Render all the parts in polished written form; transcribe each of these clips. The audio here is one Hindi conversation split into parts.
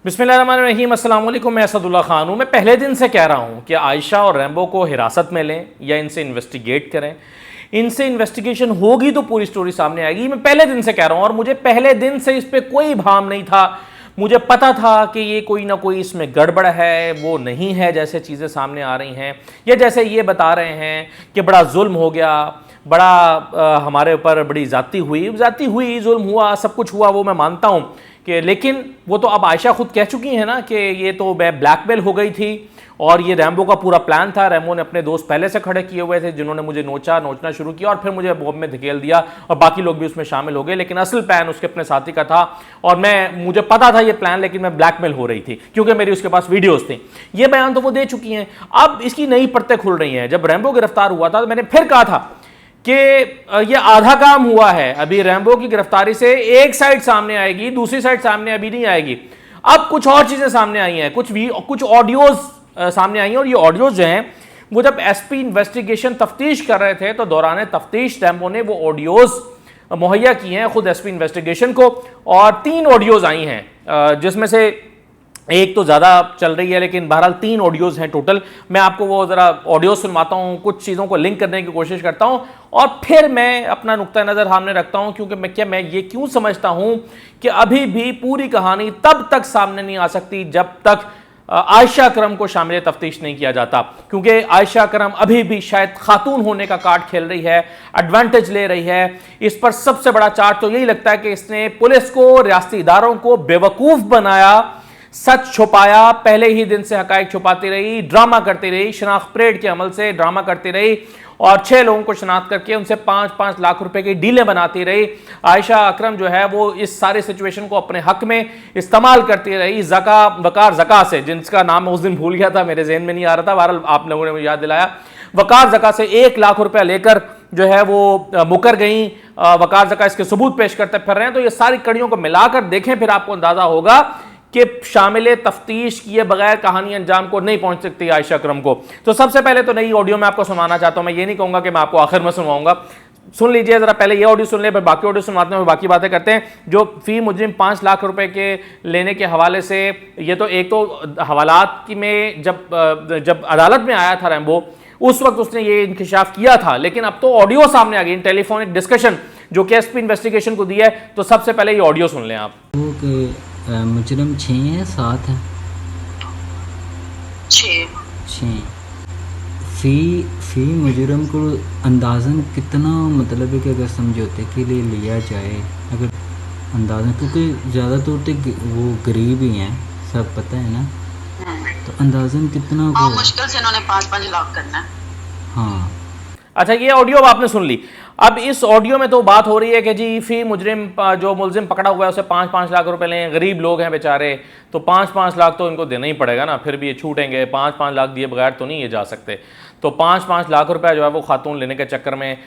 बिस्मिल्लाहिर्रहमानिर्रहीम, अस्सलाम वालेकुम। मैं असदुल्ला खान हूँ। मैं पहले दिन से कह रहा हूँ कि आयशा और रैम्बो को हिरासत में लें या इनसे इन्वेस्टिगेट करें। इनसे इन्वेस्टिगेशन होगी तो पूरी स्टोरी सामने आएगी। मैं पहले दिन से कह रहा हूँ और मुझे पहले दिन से इस पर कोई भाम नहीं था। मुझे पता था कि ये कोई ना कोई इसमें गड़बड़ है, वो नहीं है जैसे चीज़ें सामने आ रही हैं या जैसे ये बता रहे हैं कि बड़ा जुल्म हो गया, बड़ा हमारे ऊपर बड़ी ज़्यादती हुई, जुल्म हुआ, सब कुछ हुआ, वो मैं मानता हूँ कि, लेकिन वो तो अब आयशा खुद कह चुकी है ना कि ये तो मैं ब्लैकमेल हो गई थी और ये रैम्बो का पूरा प्लान था। रैम्बो ने अपने दोस्त पहले से खड़े किए हुए थे जिन्होंने मुझे नोचना शुरू किया और फिर मुझे बॉम्ब में धकेल दिया और बाकी लोग भी उसमें शामिल हो गए, लेकिन असल प्लान उसके अपने साथी का था और मुझे पता था ये प्लान, लेकिन मैं ब्लैकमेल हो रही थी क्योंकि मेरी उसके पास वीडियोस थी। ये बयान तो वो दे चुकी हैं। अब इसकी नई परतें खुल रही हैं। जब रैम्बो गिरफ्तार हुआ था तो मैंने फिर कहा था कि ये आधा काम हुआ है। अभी रैम्बो की गिरफ्तारी से एक साइड सामने आएगी, दूसरी साइड सामने अभी नहीं आएगी। अब कुछ और चीजें सामने आई हैं, कुछ ऑडियोज सामने आई हैं और ये ऑडियोज जो हैं वो जब एसपी इन्वेस्टिगेशन तफ्तीश कर रहे थे तो दौरान तफ्तीश रैम्बो ने वो ऑडियोज मुहैया की हैं खुद एसपी इन्वेस्टिगेशन को, और 3 ऑडियोज आई हैं जिसमें से एक तो ज़्यादा चल रही है, लेकिन बहरहाल 3 ऑडियोज़ हैं टोटल। मैं आपको वो ज़रा ऑडियो सुनवाता हूँ, कुछ चीज़ों को लिंक करने की कोशिश करता हूँ और फिर मैं अपना नुक्ता नज़र सामने रखता हूँ, क्योंकि मैं ये क्यों समझता हूँ कि अभी भी पूरी कहानी तब तक सामने नहीं आ सकती जब तक आयशा अकरम को शामिल तफ्तीश नहीं किया जाता, क्योंकि आयशा अकरम अभी भी शायद खातून होने का कार्ड खेल रही है, एडवांटेज ले रही है। इस पर सबसे बड़ा चार्ज तो यही लगता है कि इसने पुलिस को, रियासती इदारों को बेवकूफ़ बनाया, सच छुपाया, पहले ही दिन से हकायक छुपाती रही, ड्रामा करती रही, शनाख्त परेड के अमल से ड्रामा करती रही और 6 लोगों को शनाख्त करके उनसे 5-5 लाख रुपए की डीलें बनाती रही। आयशा अकरम जो है वो इस सारे सिचुएशन को अपने हक में इस्तेमाल करती रही। वकार जका से, जिनका नाम मैं उस दिन भूल गया था, मेरे जहन में नहीं आ रहा था, बहरहाल आप लोगों ने मुझे याद दिलाया, वकार जका से 1 लाख रुपया लेकर जो है वो मुकर गई। वकार जका इसके सबूत पेश करते फिर रहे हैं। तो ये सारी कड़ियों को मिलाकर देखें, फिर आपको अंदाजा होगा कि शामिल तफ्तीश किए बगैर कहानी अंजाम को नहीं पहुंच सकती आयशा अकरम को। तो सबसे पहले तो नई ऑडियो मैं आपको सुनाना चाहता हूं। मैं ये नहीं कहूंगा कि मैं आपको आखिर में सुनवाऊंगा, सुन लीजिए जरा, पहले ये ऑडियो सुन ले, फिर बाकी ऑडियो सुनवाते हैं, बाकी बातें करते हैं। जो फी मुजरिम 5 लाख रुपए के लेने के हवाले से, ये तो एक तो हवालात की में जब अदालत में आया था रैम्बो, उस वक्त उसने ये इंकशाफ किया था, लेकिन अब तो ऑडियो सामने आ गई, टेलीफोनिक डिस्कशन जो कि एसपी इन्वेस्टिगेशन को दी है। तो सबसे पहले ये ऑडियो सुन लें आप। मुजरिम 6 हैं, 7 हैं? 6। फी मुजरिम को अंदाज़न कितना, मतलब है कि अगर समझौते के लिए लिया जाए, अगर अंदाज़न, क्योंकि ज़्यादा तौर पे वो गरीब ही हैं, सब पता है ना, तो अंदाज़न कितना को मुश्किल से इन्होंने 5-5 लाख करना है। हाँ, अच्छा, ये ऑडियो आपने सुन ली। अब इस ऑडियो में तो बात हो रही है कि जी फी मुजरिम, जो मुलजिम पकड़ा हुआ है उसे 5-5 लाख रुपए लें, गरीब लोग हैं बेचारे, तो 5-5 लाख तो इनको देना ही पड़ेगा ना, फिर भी ये छूटेंगे, 5-5 लाख दिए बगैर तो नहीं ये जा सकते। तो 5-5 लाख रुपए जो है वो खातून लेने के चक्कर में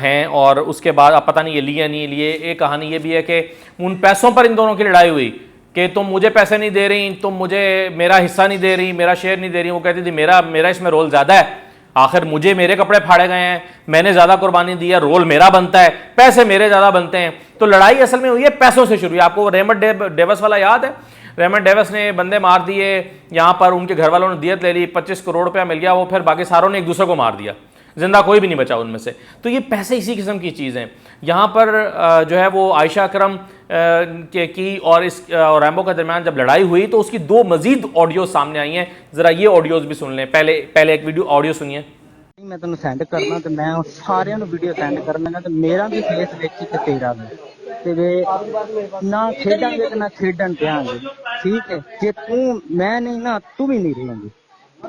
हैं, और उसके बाद अब पता नहीं ये लिए नहीं लिए। एक कहानी ये भी है कि उन पैसों पर इन दोनों की लड़ाई हुई कि तुम मुझे पैसे नहीं दे रही, तुम मुझे मेरा हिस्सा नहीं दे रही, मेरा शेयर नहीं दे रही। वो कहती थी मेरा इसमें रोल ज़्यादा है, आखिर मुझे मेरे कपड़े फाड़े गए हैं, मैंने ज़्यादा कुर्बानी दी है, रोल मेरा बनता है, पैसे मेरे ज़्यादा बनते हैं। तो लड़ाई असल में हुई है पैसों से शुरू हुई। आपको रेमंड डेविस वाला याद है? रेमंड डेविस ने बंदे मार दिए, यहाँ पर उनके घर वालों ने दियत ले ली, 25 करोड़ रुपया मिल गया, वो फिर बाकी सारों ने एक दूसरे को मार दिया, जिंदा कोई भी नहीं बचा उनमें से। तो ये पैसे इसी किस्म की चीज़ हैं। यहाँ पर जो है वो आयशा अकरम की और इस रैम्बो के दरमियान जब लड़ाई हुई तो उसकी 2 मजीद ऑडियो सामने आई हैं। ज़रा ये ऑडियोज़ भी सुन लें। पहले एक वीडियो ऑडियो सुनिए। मैं तेन सेंड करना तो मैं सारिਆਂ ਨੂੰ वीडियो सेंड कर लगा, तो मेरा भी फेस देखी ते तेरा भी, ते वे ना खेडांगे ते ना खेडन देंगे। ठीक है, जे तू मैं नहीं ना तू भी नहीं रहेंगी,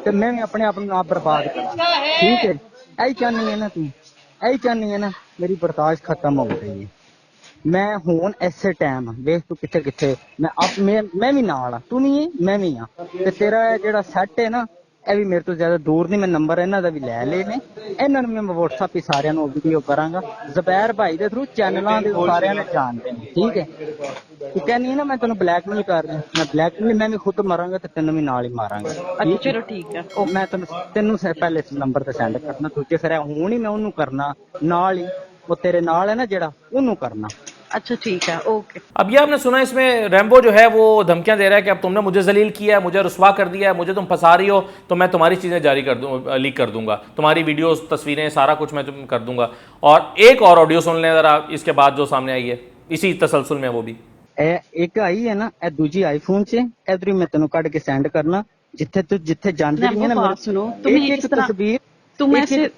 तो मैं भी अपने आप को बर्बाद करा। ठीक है, यही चाहनी है ना तू, यही चाहनी है ना, मेरी बर्दाश्त खत्म हो गई है। मैं हूं ऐसे टाइम वेख तू किथे किथे, मैं भी नाल, तू नहीं है मैं भी हाँ, ते तेरा जेड़ा सैट है ना, ਇਹ ਵੀ ਮੇਰੇ ਤੋਂ ਜ਼ਿਆਦਾ ਦੂਰ ਨਹੀਂ। ਮੈਂ ਨੰਬਰ ਇਹਨਾਂ ਦਾ ਵੀ ਲੈ ਲਏ ਨੇ, ਇਹਨਾਂ ਨੂੰ ਮੈਂ WhatsApp ਹੀ ਸਾਰਿਆਂ ਨੂੰ ਵੀਡੀਓ ਕਰਾਂਗਾ। ਜ਼ਬੈਰ ਭਾਈ ਦੇ ਥਰੂ ਚੈਨਲਾਂ ਦੇ ਸਾਰਿਆਂ ਨੇ ਜਾਣਦੇ ਨੇ। ਠੀਕ ਹੈ, ਤੂੰ ਕਹਿੰਦੀ ਹੈ ਨਾ ਮੈਂ ਤੈਨੂੰ ਬਲੈਕਮੇਲ ਕਰ ਰਿਹਾ, ਮੈਂ ਬਲੈਕਮੇਲ ਮੈਂ ਵੀ ਖੁਦ ਮਾਰਾਂਗਾ ਤੇ ਤੈਨੂੰ ਵੀ ਨਾਲ ਹੀ ਮਾਰਾਂਗਾ। ਅੱਛਾ ਚਲੋ ਠੀਕ ਹੈ, ਉਹ ਮੈਂ ਤੈਨੂੰ ਪਹਿਲੇ ਨੰਬਰ ਤੇ ਸੈਂਡ ਕਰਨਾ, ਦੂਜੇ ਫਿਰ ਹੁਣ ਹੀ ਮੈਂ ਉਹਨੂੰ ਕਰਨਾ ਨਾਲ ਹੀ, ਉਹ ਤੇਰੇ ਨਾਲ ਹੈ ਨਾ ਜਿਹੜਾ, ਉਹਨੂੰ ਕਰਨਾ। अच्छा ठीक है, ओके। अब ये आपने सुना, इसमें रैम्बो जो है वो धमकियां दे रहा है कि अब तुमने मुझे जलील किया है, मुझे रुस्वा कर दिया है, मुझे तुम फंसा रही हो तो मैं तुम्हारी चीज़ें जारी कर दूँ, लीक कर दूंगा, तुम्हारी वीडियोस, तस्वीरें, सारा कुछ मैं तुम कर दूंगा। और एक और ऑडियो सुन लें ज़रा इसके बाद जो सामने आई है इसी तसलसल में, वो भी एक आई है ना ए दूजी आईफोन से इधर मैं तेन कट के सेंड करना जिथे तू जिथे जानती है ना बात सुनो, तुम एक एक तस्वीर तुम ऐसे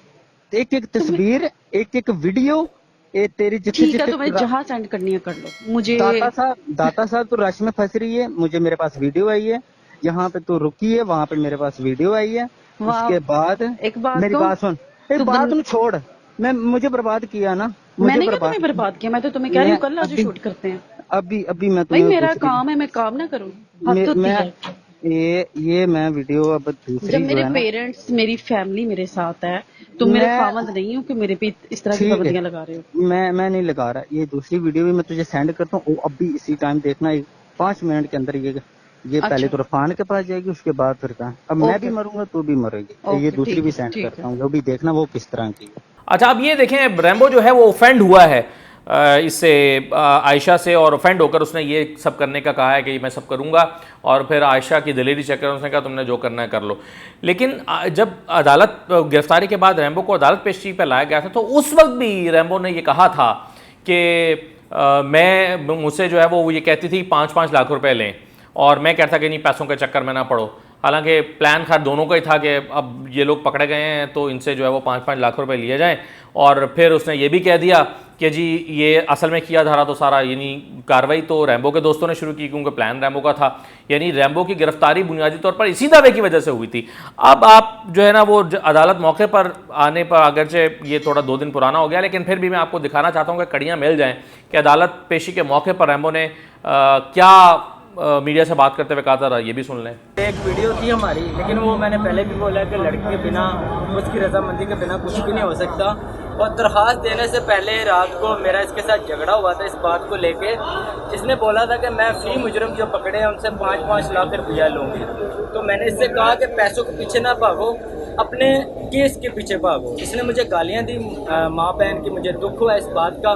एक एक तस्वीर एक एक वीडियो ये तेरी जिथे ठीक है, तुम्हें जहाँ सेंड करनी है कर लो। मुझे दाता साहब तू रश में फंस रही है, मुझे मेरे पास वीडियो आई है, यहाँ पे तू रुकी है, वहाँ पे मेरे पास वीडियो आई है। उसके बाद एक बात मेरी बात सुन, एक बात तुम छोड़, मैं मुझे बर्बाद किया ना, मैंने क्या तुम्हें बर्बाद किया? मैं तो तुम्हें कह रही हूँ कल आज शूट करते हैं। अभी मैं भाई मेरा काम है, मैं काम ना करूँ? हद होती है। ये मैं वीडियो अब दूसरी जब मेरे पेरेंट्स, मेरी फैमिली मेरे साथ है, तुम मेरे खामद नहीं हो कि मेरे पे इस तरह की पाबंदियां लगा रहे हो। मैं नहीं लगा रहा। ये दूसरी वीडियो भी मैं तुझे सेंड करता हूँ, अभी इसी टाइम देखना, 5 मिनट के अंदर ये पहले तो रफान के पास जाएगी, उसके बाद फिर कहाँ, अब मैं भी मरूंगा तू भी मरेगी। ये दूसरी भी सेंड करता हूँ, वो भी देखना वो किस तरह की। अच्छा, अब ये देखें, रैम्बो जो है वो ऑफेंड हुआ है इससे, आयशा से, और ऑफेंड होकर उसने ये सब करने का कहा है कि मैं सब करूंगा, और फिर आयशा की दिलेरी चेक कर उसने कहा तुमने जो करना है कर लो। लेकिन जब अदालत गिरफ्तारी के बाद रैम्बो को अदालत पेशी पर लाया गया था तो उस वक्त भी रैम्बो ने ये कहा था कि मुझसे जो है वो ये कहती थी 5-5 लाख रुपए लें, और मैं कहता कि नहीं पैसों के चक्कर में ना पड़ो। हालांकि प्लान खैर दोनों का ही था कि अब ये लोग पकड़े गए हैं तो इनसे जो है वो 5-5 लाख रुपए लिए जाएं। और फिर उसने ये भी कह दिया कि जी ये असल में किया धारा तो सारा, यानी कार्रवाई तो रैम्बो के दोस्तों ने शुरू की क्योंकि प्लान रैम्बो का था। यानी रैम्बो की गिरफ्तारी बुनियादी तौर पर इसी दावे की वजह से हुई थी। अब आप जो है ना वो अदालत मौके पर आने पर, अगरचे ये थोड़ा 2 दिन पुराना हो गया, लेकिन फिर भी मैं आपको दिखाना चाहता हूँ कि कड़ियाँ मिल जाएँ कि अदालत पेशी के मौके पर रैम्बो ने क्या मीडिया से बात करते हुए कहा था। ये भी सुन लें। एक वीडियो थी हमारी, लेकिन वो मैंने पहले भी बोला कि लड़की के बिना, उसकी रजामंदी के बिना कुछ भी नहीं हो सकता। और दरख्वास्त देने से पहले रात को मेरा इसके साथ झगड़ा हुआ था इस बात को लेके। इसने बोला था कि मैं फी मुजरम जो पकड़े हैं उनसे 5-5 लाख रुपया लूँगी। तो मैंने इससे कहा कि पैसों के पीछे ना भागो, अपने केस के पीछे भागो। इसने मुझे गालियाँ दी, माँ बहन की, मुझे दुख हुआ इस बात का।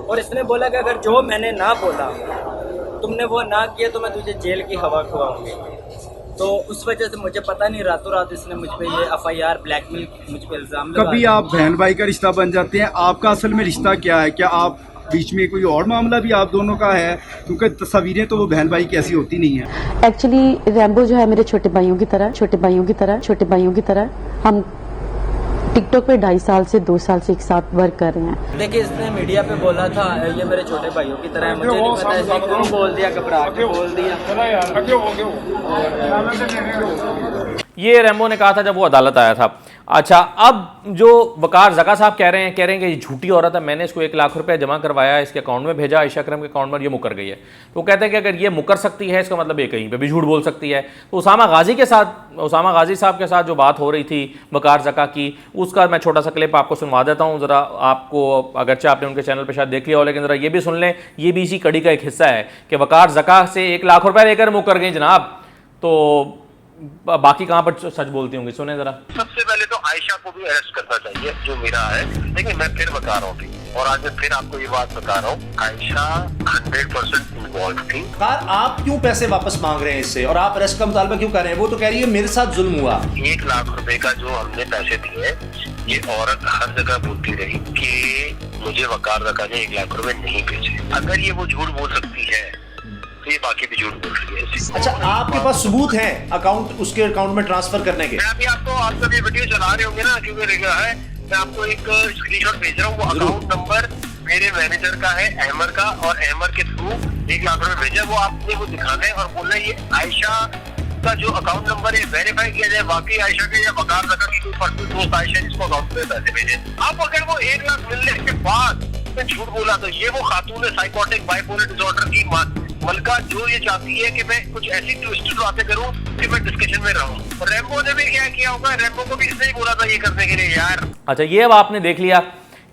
और इसने बोला कि अगर जो मैंने ना बोला, तुमने वो ना किया तो मैं तुझे जेल की हवा खुआऊंगी। तो उस वजह से मुझे पता नहीं, रातों रात इसने मुझ पे ये FIR ब्लैकमेल, मुझ पे इल्जाम लगा। कभी आप बहन भाई का रिश्ता बन जाते हैं, आपका असल में रिश्ता क्या है? क्या आप बीच में कोई और मामला भी आप दोनों का है? क्योंकि तस्वीरें तो वो बहन भाई की ऐसी होती नहीं है। एक्चुअली रैम्बो जो है मेरे छोटे भाइयों की तरह हम टिकटॉक पे 2.5 साल से 2 साल से एक साथ वर्क कर रहे हैं। देखिए, इसने मीडिया पे बोला था ये मेरे छोटे भाइयों की तरह है, मुझे नहीं पता इसने क्यों बोल दिया, घबरा के बोल दिया। ये रैम्बो ने कहा था जब वो अदालत आया था। अच्छा, अब जो वकार ज़का साहब कह रहे हैं कि ये झूठी औरत है, मैंने इसको 1 लाख रुपए जमा करवाया, इसके अकाउंट में भेजा, आयशा अकरम के अकाउंट में, ये मुकर गई है। तो कहते हैं कि अगर ये मुकर सकती है इसका मतलब ये कहीं पे भी झूठ बोल सकती है। तो उसामा गाजी साहब के साथ जो बात हो रही थी वकार ज़का की, उसका मैं छोटा सा क्लिप आपको सुनवा देता हूँ ज़रा। आपको अगरचे आपने उनके चैनल पर शायद देख लिया हो, लेकिन ज़रा ये भी सुन लें, ये भी इसी कड़ी का एक हिस्सा है कि वकार ज़का से 1 लाख रुपये लेकर मुकर गई जनाब। तो बाकी कहाँ पर सच बोलती होंगी, सुने जरा। सबसे पहले तो आयशा को भी अरेस्ट करना चाहिए जो मेरा है, लेकिन मैं फिर बता रहा हूँ और आज मैं फिर आपको ये बात बता रहा हूँ, आयशा 100% इन्वॉल्व थी। आप क्यों पैसे वापस मांग रहे हैं इससे, और आप अरेस्ट का मुतालबा क्यों कर रहे हैं? वो तो कह रही है मेरे साथ जुल्म हुआ। 1 लाख रुपए का जो हमने पैसे दिए, ये औरत हर जगह बोलती रही कि मुझे वकार ज़का ने 1 लाख रुपए नहीं भेजे। अगर ये वो झूठ बोल सकती है तो ये बाकी भी झूठ बोल रही है। अच्छा, आपके पास सबूत है अकाउंट, उसके अकाउंट में ट्रांसफर करने के? मैं अभी आपको, आप जब ये वीडियो चला रहे होंगे ना, क्योंकि रेगा है, मैं आपको एक स्क्रीनशॉट भेज रहा हूँ। वो अकाउंट नंबर मेरे मैनेजर का है, अहमर का, और अहमर के थ्रू 1 लाख रुपए भेजा। वो आपने वो दिखाना है और बोलना है ये आयशा का जो अकाउंट नंबर है वेरीफाई किया जाए, वाकई आयशा के या वकार ज़का की कोई पर्सनल दोस्त आयशा जिसको अकाउंट में पैसे भेजे। आप अगर वो 1 लाख मिलने के बाद झूठ बोला तो ये वो खातून है साइकोटिक बाइपोलर डिसऑर्डर की मलका, जो ये चाहती है कि मैं कुछ ऐसी ट्विस्टेड बातें करूं कि मैं डिस्कशन में रहूं। रैम्बो ने भी क्या किया होगा, रैम्बो को भी इसने ही बोला था ये करने के लिए यार। अच्छा, ये अब आपने देख लिया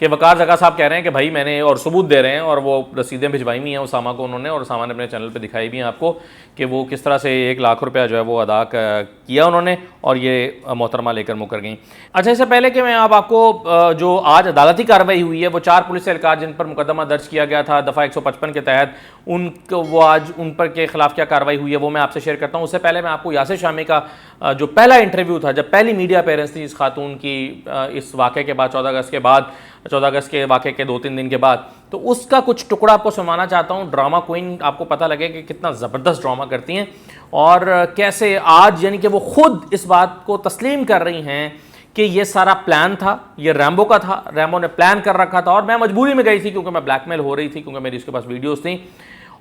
कि वकार जका साहब कह रहे हैं कि भाई मैंने, और सबूत दे रहे हैं और वो रसीदें भिजवाई हुई हैं उसामा को उन्होंने, और उसामा ने अपने चैनल पे दिखाई भी हैं आपको कि वो किस तरह से 1 लाख रुपया जो है वो अदा किया उन्होंने, और ये मोहतरमा लेकर मुकर गई। अच्छा, इससे पहले कि मैं आपको जो आज अदालती कार्रवाई हुई है, वो 4 पुलिस एहलकार जिन पर मुकदमा दर्ज किया गया था दफ़ा 155 के तहत, उनको वो आज उन पर के खिलाफ क्या कार्रवाई हुई है वो मैं आपसे शेयर करता हूँ। उससे पहले मैं आपको यासिर शामी का जो पहला इंटरव्यू था, जब पहली मीडिया अपीयरेंस थी इस खातून की इस वाक़े के बाद, 14 अगस्त के बाद, 14 अगस्त के वाक़े के 2-3 दिन के बाद, तो उसका कुछ टुकड़ा आपको सुनाना चाहता हूँ। ड्रामा क्वीन आपको पता लगे कि कितना ज़बरदस्त ड्रामा करती हैं और कैसे आज यानी कि वो खुद इस बात को तस्लीम कर रही हैं कि ये सारा प्लान था, ये रैम्बो का था, रैम्बो ने प्लान कर रखा था और मैं मजबूरी में गई थी क्योंकि मैं ब्लैकमेल हो रही थी, क्योंकि मेरी उसके पास वीडियोस थी,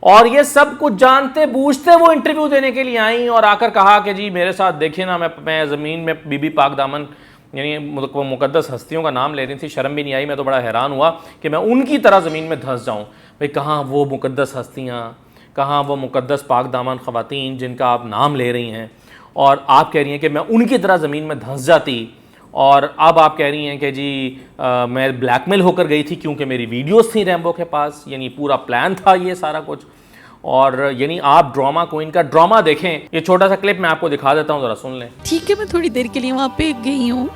और ये सब कुछ जानते बूझते वो इंटरव्यू देने के लिए आई और आकर कहा कि जी मेरे साथ देखिए ना, मैं ज़मीन में बीबी पाक दामन यानी वो मुकद्दस हस्तियों का नाम ले रही थी, शर्म भी नहीं आई। मैं तो बड़ा हैरान हुआ कि मैं उनकी तरह ज़मीन में धंस जाऊँ। भाई कहाँ वो मुकद्दस हस्तियाँ, कहाँ वो मुकद्दस पाक दामन ख़वातीन जिनका आप नाम ले रही हैं, और आप कह रही हैं कि मैं उनकी तरह ज़मीन में धंस जाती, और अब आप कह रही हैं कि जी मैं ब्लैकमेल होकर गई थी क्योंकि मेरी वीडियोस थी रैम्बो के पास, यानी पूरा प्लान था ये सारा कुछ। और यानी आप ड्रामा क्वीन का ड्रामा देखें। ये छोटा सा क्लिप मैं आपको दिखा देता हूँ, ज़रा सुन लें। ठीक है, मैं थोड़ी देर के लिए वहाँ पे गई हूँ,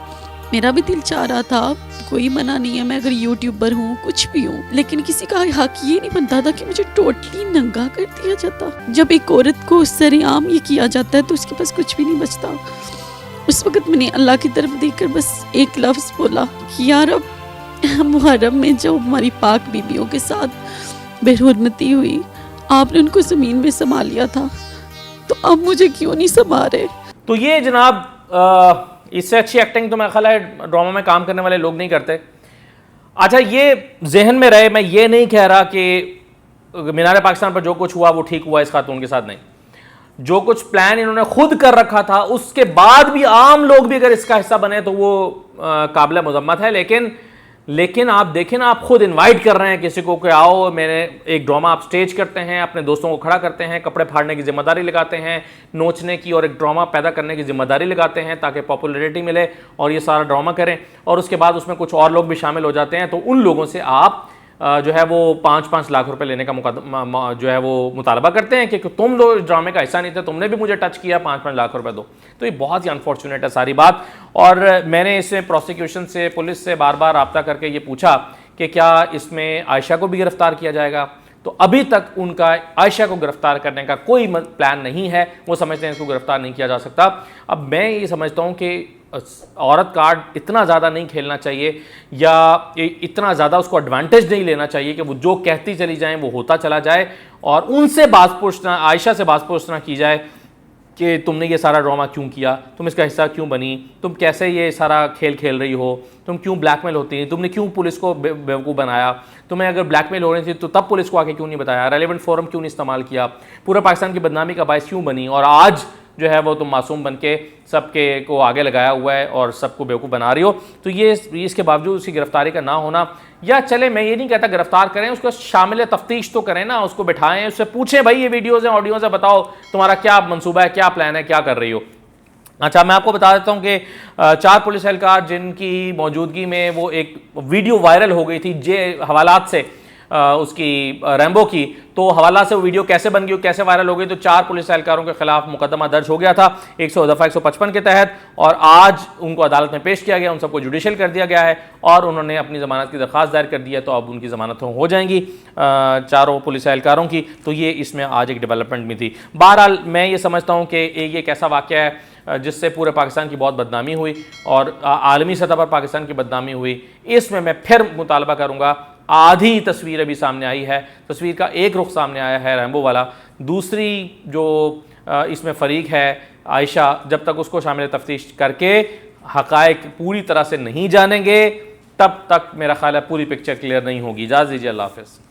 मेरा भी दिल चाह रहा था, कोई मना नहीं है, मैं अगर यूट्यूबर हूँ कुछ भी हूँ, लेकिन किसी का हक ये नहीं बनता था कि मुझे टोटली नंगा कर दिया जाता। जब एक औरत को सरेआम ये किया जाता है तो उसके पास कुछ भी नहीं बचता। उस वक्त मैंने अल्लाह की तरफ देखकर बस एक लफ्ज़ बोला कि यार अब मुहर्रम में जो हमारी पाक बीबियों के साथ बेहुरमती हुई, आपने उनको ज़मीन में समा लिया था, तो अब मुझे क्यों नहीं समा रहे। तो ये जनाब इससे अच्छी एक्टिंग तो मेरा ख्याल है ड्रामा में काम करने वाले लोग नहीं करते। अच्छा, ये जहन में रहे, मैं ये नहीं कह रहा कि मीनार पाकिस्तान पर जो कुछ हुआ वो ठीक हुआ इस खातून के साथ, नहीं। जो कुछ प्लान इन्होंने खुद कर रखा था उसके बाद भी आम लोग भी अगर इसका हिस्सा बने तो वो काबिल मजम्मत है। लेकिन आप देखें ना, आप खुद इनवाइट कर रहे हैं किसी को कि आओ, मैंने एक ड्रामा आप स्टेज करते हैं, अपने दोस्तों को खड़ा करते हैं, कपड़े फाड़ने की जिम्मेदारी लगाते हैं, नोचने की और एक ड्रामा पैदा करने की जिम्मेदारी लगाते हैं ताकि पॉपुलैरिटी मिले और ये सारा ड्रामा करें, और उसके बाद उसमें कुछ और लोग भी शामिल हो जाते हैं। तो उन लोगों से आप जो है वो 5-5 लाख रुपए लेने का मुकदमा जो है वो मुतालबा करते हैं कि तुम लोग इस ड्रामे का हिस्सा नहीं थे, तुमने भी मुझे टच किया, 5-5 लाख रुपए दो। तो ये बहुत ही अनफॉर्चुनेट है सारी बात। और मैंने इसमें प्रोसिक्यूशन से, पुलिस से बार बार रब्ता करके ये पूछा कि क्या इसमें आयशा को भी गिरफ्तार किया जाएगा, तो अभी तक उनका आयशा को गिरफ्तार करने का कोई प्लान नहीं है। वो समझते हैं इसको गिरफ्तार नहीं किया जा सकता। अब मैं ये समझता हूँ कि औरत कार्ड इतना ज़्यादा नहीं खेलना चाहिए या इतना ज़्यादा उसको एडवांटेज नहीं लेना चाहिए कि वो जो कहती चली जाए वो होता चला जाए, और उनसे बात पूछना, आयशा से बात पूछना की जाए कि तुमने ये सारा ड्रामा क्यों किया, तुम इसका हिस्सा क्यों बनी, तुम कैसे ये सारा खेल खेल रही हो, तुम क्यों ब्लैकमेल होती हैं, तुमने क्यों पुलिस को बेवकूफ़ बनाया, तुम्हें अगर ब्लैकमेल हो रही थी तो तब पुलिस को आके क्यों नहीं बताया, रेलेवेंट फोरम क्यों नहीं इस्तेमाल किया, पूरा पाकिस्तान की बदनामी का बायस क्यों बनी, और आज जो है वो तुम मासूम बन के सबके को आगे लगाया हुआ है और सबको बेवकूफ़ बना रही हो। तो ये इसके बावजूद उसकी गिरफ्तारी का ना होना, या चले मैं ये नहीं कहता गिरफ्तार करें, उसको शामिल तफ्तीश तो करें ना, उसको बिठाएं, उससे पूछें भाई ये वीडियोज़ हैं, ऑडियोज़ है, बताओ तुम्हारा क्या मंसूबा है, क्या प्लान है, क्या कर रही हो। अच्छा, मैं आपको बता देता हूँ कि 4 पुलिस एहलकार जिनकी मौजूदगी में वो एक वीडियो वायरल हो गई थी हवालात से उसकी रैम्बो की, तो हवाला से वो वीडियो कैसे बन गई, कैसे वायरल हो गई, तो 4 पुलिस एहलकारों के खिलाफ मुकदमा दर्ज हो गया था 155 के तहत, और आज उनको अदालत में पेश किया गया, उन सबको जुडिशल कर दिया गया है और उन्होंने अपनी ज़मानत की दरख्वास्त दायर कर दी है। तो अब उनकी ज़मानत हो जाएंगी चारों पुलिस एहलकारों की। तो ये इसमें आज एक डेवलपमेंट भी थी। बहरहाल मैं ये समझता हूँ कि ये एक ऐसा वाक़या है जिससे पूरे पाकिस्तान की बहुत बदनामी हुई और आलमी सतह पर पाकिस्तान की बदनामी हुई। इसमें मैं फिर मुतालबा करूँगा, आधी तस्वीर अभी सामने आई है, तस्वीर का एक रुख सामने आया है रैम्बो वाला, दूसरी जो इसमें फ़रीक है आयशा, जब तक उसको शामिल तफ्तीश करके हक़ाइक़ पूरी तरह से नहीं जानेंगे तब तक मेरा ख्याल है पूरी पिक्चर क्लियर नहीं होगी। इजाज़त दीजिए, अल्लाह हाफ़िज़।